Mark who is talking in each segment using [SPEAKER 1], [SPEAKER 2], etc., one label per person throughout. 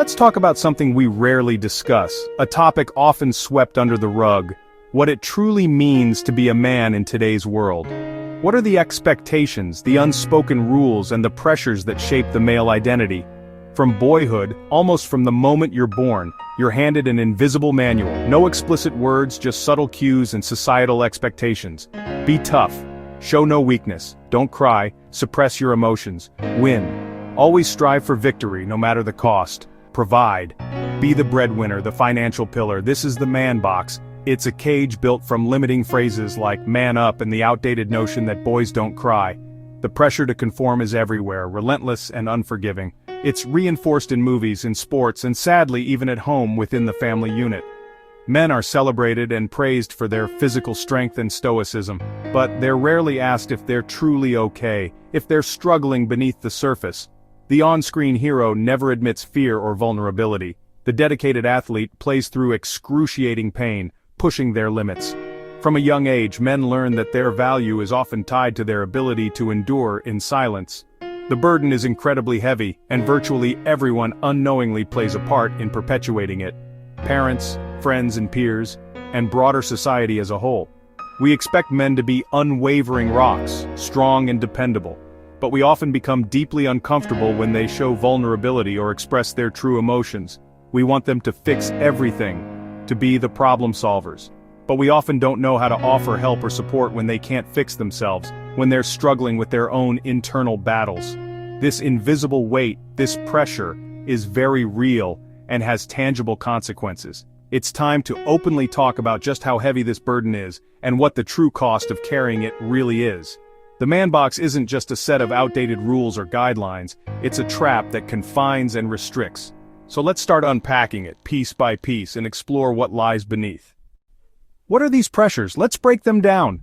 [SPEAKER 1] Let's talk about something we rarely discuss, a topic often swept under the rug: what it truly means to be a man in today's world. What are the expectations, the unspoken rules, and the pressures that shape the male identity? From boyhood, almost from the moment you're born, you're handed an invisible manual, no explicit words, just subtle cues and societal expectations. Be tough. Show no weakness. Don't cry. Suppress your emotions. Win. Always strive for victory, no matter the cost. Provide. Be the breadwinner, the financial pillar. This is the man box. It's a cage built from limiting phrases like man up and the outdated notion that boys don't cry. The pressure to conform is everywhere, relentless and unforgiving. It's reinforced in movies, in sports, and sadly even at home within the family unit. Men are celebrated and praised for their physical strength and stoicism, but they're rarely asked if they're truly okay, if they're struggling beneath the surface. The on-screen hero never admits fear or vulnerability. The dedicated athlete plays through excruciating pain, pushing their limits. From a young age, men learn that their value is often tied to their ability to endure in silence. The burden is incredibly heavy, and virtually everyone unknowingly plays a part in perpetuating it. Parents, friends and peers, and broader society as a whole. We expect men to be unwavering rocks, strong and dependable. But we often become deeply uncomfortable when they show vulnerability or express their true emotions. We want them to fix everything, to be the problem solvers. But we often don't know how to offer help or support when they can't fix themselves, when they're struggling with their own internal battles. This invisible weight, this pressure, is very real and has tangible consequences. It's time to openly talk about just how heavy this burden is, and what the true cost of carrying it really is. The man box isn't just a set of outdated rules or guidelines, it's a trap that confines and restricts. So let's start unpacking it, piece by piece, and explore what lies beneath. What are these pressures? Let's break them down.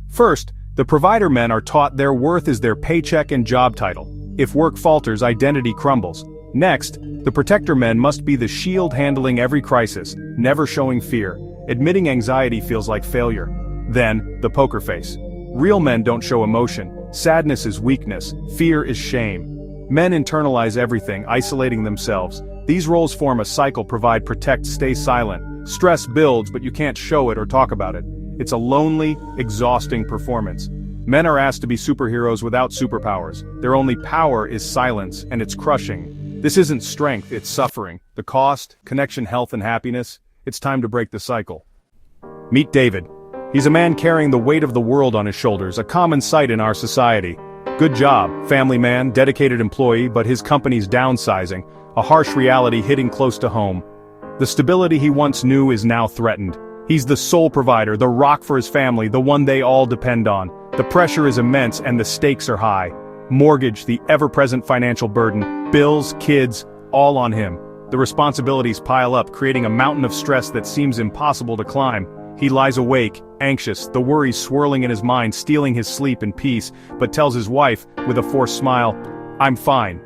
[SPEAKER 1] First, the provider men are taught their worth is their paycheck and job title. If work falters, identity crumbles. Next, the protector men must be the shield handling every crisis, never showing fear. Admitting anxiety feels like failure. Then, the poker face. Real men don't show emotion. Sadness is weakness. Fear is shame. Men internalize everything, isolating themselves. These roles form a cycle: provide, protect, stay silent. Stress builds, but you can't show it or talk about it. It's a lonely, exhausting performance. Men are asked to be superheroes without superpowers. Their only power is silence, and it's crushing. This isn't strength, it's suffering. The cost, connection, health, and happiness. It's time to break the cycle. Meet David. He's a man carrying the weight of the world on his shoulders, a common sight in our society. Good job, family man, dedicated employee, but his company's downsizing, a harsh reality hitting close to home. The stability he once knew is now threatened. He's the sole provider, the rock for his family, the one they all depend on. The pressure is immense and the stakes are high. Mortgage, the ever-present financial burden, bills, kids, all on him. The responsibilities pile up, creating a mountain of stress that seems impossible to climb. He lies awake, anxious, the worries swirling in his mind, stealing his sleep and peace, but tells his wife, with a forced smile, "I'm fine."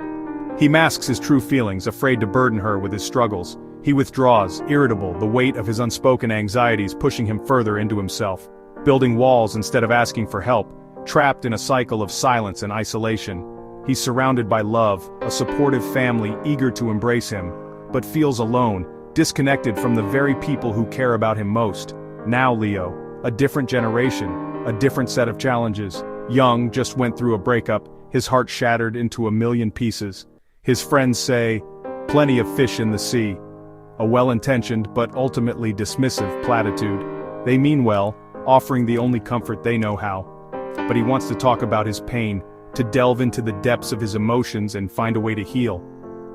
[SPEAKER 1] He masks his true feelings, afraid to burden her with his struggles. He withdraws, irritable, the weight of his unspoken anxieties pushing him further into himself. Building walls instead of asking for help, trapped in a cycle of silence and isolation. He's surrounded by love, a supportive family eager to embrace him, but feels alone, disconnected from the very people who care about him most. Now Leo, a different generation, a different set of challenges. Young, just went through a breakup, his heart shattered into a million pieces. His friends say, "Plenty of fish in the sea." A well-intentioned but ultimately dismissive platitude. They mean well, offering the only comfort they know how. But he wants to talk about his pain, to delve into the depths of his emotions and find a way to heal.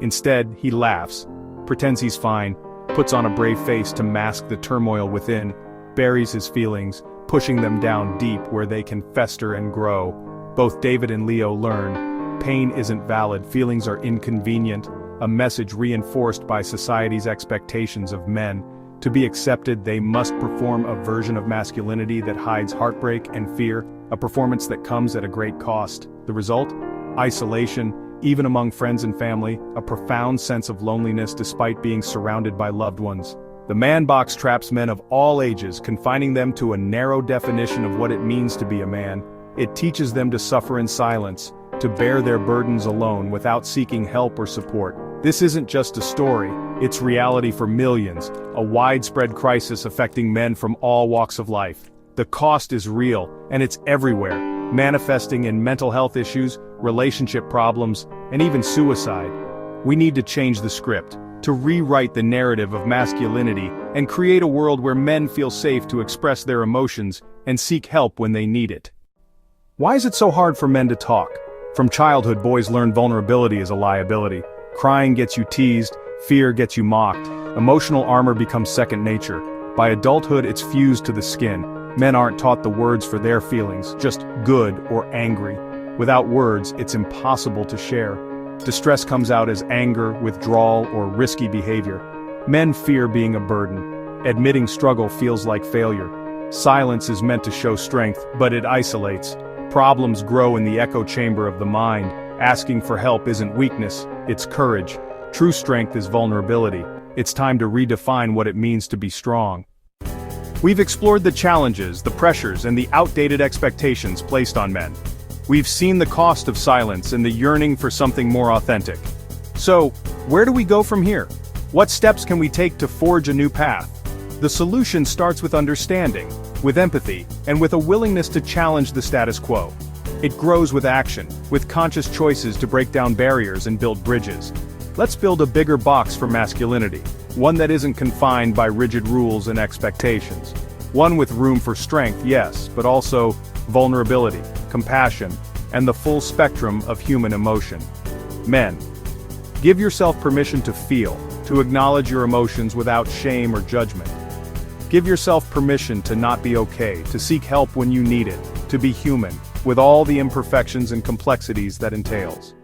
[SPEAKER 1] Instead, he laughs, pretends he's fine, puts on a brave face to mask the turmoil within, buries his feelings, pushing them down deep where they can fester and grow. Both David and Leo learn, pain isn't valid, feelings are inconvenient, a message reinforced by society's expectations of men. To be accepted, they must perform a version of masculinity that hides heartbreak and fear, a performance that comes at a great cost. The result? Isolation, even among friends and family, a profound sense of loneliness despite being surrounded by loved ones. The man box traps men of all ages, confining them to a narrow definition of what it means to be a man. It teaches them to suffer in silence, to bear their burdens alone without seeking help or support. This isn't just a story, it's reality for millions, a widespread crisis affecting men from all walks of life. The cost is real, and it's everywhere, manifesting in mental health issues, relationship problems, and even suicide. We need to change the script, to rewrite the narrative of masculinity, and create a world where men feel safe to express their emotions and seek help when they need it. Why is it so hard for men to talk? From childhood, boys learn vulnerability is a liability. Crying gets you teased, fear gets you mocked, emotional armor becomes second nature. By adulthood, it's fused to the skin. Men aren't taught the words for their feelings, just good or angry. Without words, it's impossible to share. Distress comes out as anger, withdrawal, or risky behavior. Men fear being a burden. Admitting struggle feels like failure. Silence is meant to show strength, but it isolates. Problems grow in the echo chamber of the mind. Asking for help isn't weakness, it's courage. True strength is vulnerability. It's time to redefine what it means to be strong. We've explored the challenges, the pressures, and the outdated expectations placed on men. We've seen the cost of silence and the yearning for something more authentic. So, where do we go from here? What steps can we take to forge a new path? The solution starts with understanding, with empathy, and with a willingness to challenge the status quo. It grows with action, with conscious choices to break down barriers and build bridges. Let's build a bigger box for masculinity, one that isn't confined by rigid rules and expectations. One with room for strength, yes, but also vulnerability, compassion, and the full spectrum of human emotion. Men, give yourself permission to feel, to acknowledge your emotions without shame or judgment. Give yourself permission to not be okay, to seek help when you need it, to be human, with all the imperfections and complexities that entails.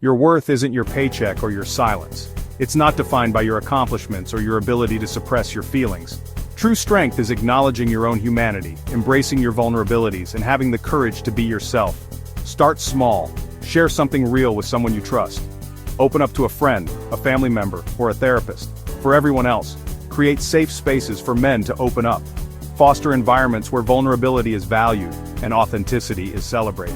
[SPEAKER 1] Your worth isn't your paycheck or your silence. It's not defined by your accomplishments or your ability to suppress your feelings. True strength is acknowledging your own humanity, embracing your vulnerabilities, and having the courage to be yourself. Start small. Share something real with someone you trust. Open up to a friend, a family member, or a therapist. For everyone else, create safe spaces for men to open up. Foster environments where vulnerability is valued and authenticity is celebrated.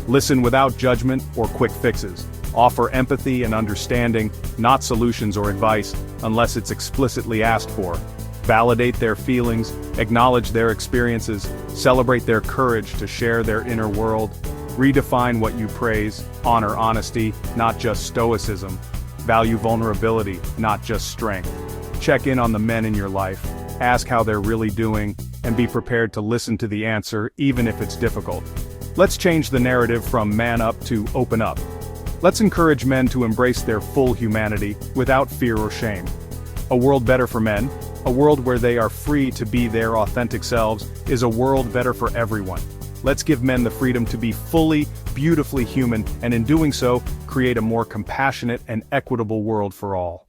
[SPEAKER 1] Listen without judgment or quick fixes. Offer empathy and understanding, not solutions or advice, unless it's explicitly asked for. Validate their feelings, acknowledge their experiences, celebrate their courage to share their inner world. Redefine what you praise, honor honesty, not just stoicism. Value vulnerability, not just strength. Check in on the men in your life, ask how they're really doing, and be prepared to listen to the answer even if it's difficult. Let's change the narrative from man up to open up. Let's encourage men to embrace their full humanity without fear or shame. A world better for men, a world where they are free to be their authentic selves, is a world better for everyone. Let's give men the freedom to be fully, beautifully human, and in doing so, create a more compassionate and equitable world for all.